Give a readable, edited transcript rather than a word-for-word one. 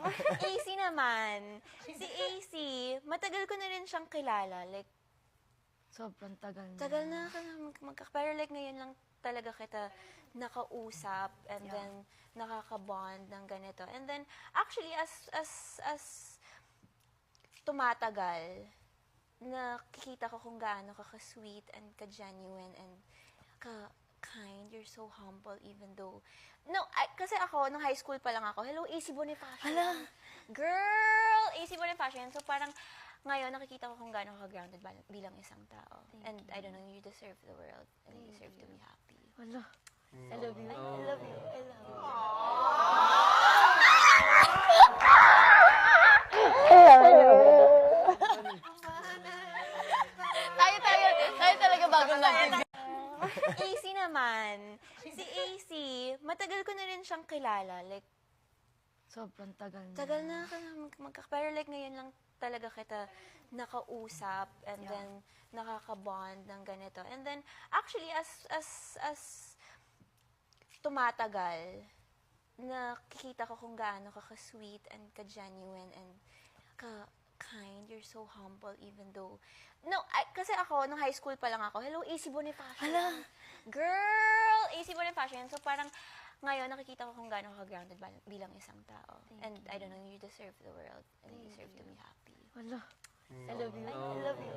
AC naman. Si AC, matagal ko na rin siyang kilala. Like, Sobrang tagal na. tagal na ka na pero like ngayon lang talaga kita nakausap and then nakaka-bond ng ganito. And then, actually, as tumatagal, nakikita ko kung gaano ka-sweet and ka-genuine and ka-kind. You're so humble even though... No, kasi ako, nung high school pa lang ako, hello, AC Bonifacio. Hala! Girl! AC Bonifacio. So parang ngayon, nakikita ko kung gaano ka-grounded bilang isang tao. And I don't know, you deserve the world. And you deserve to be happy. Wala. I love you. I love you. I love you. Tayo talaga bago lang. AC naman. Si AC, matagal ko na rin siyang kilala. Like, Sobrang tagal na. tagal na ka na pero like ngayon lang talaga kita nakausap and then nakaka-bond ng ganito. And then, actually, as tumatagal, nakikita ko kung gaano ka-sweet and ka-genuine and ka-kind. You're so humble even though... No, kasi ako, nung high school pa lang ako, hello, AC Bonifacio. Hala! Girl! AC Bonifacio. So parang ngayon, nakikita ko kung gaano ka-grounded bilang isang tao. And I don't know, you deserve the world. And you deserve to be happy. Wala. I love you. I love you.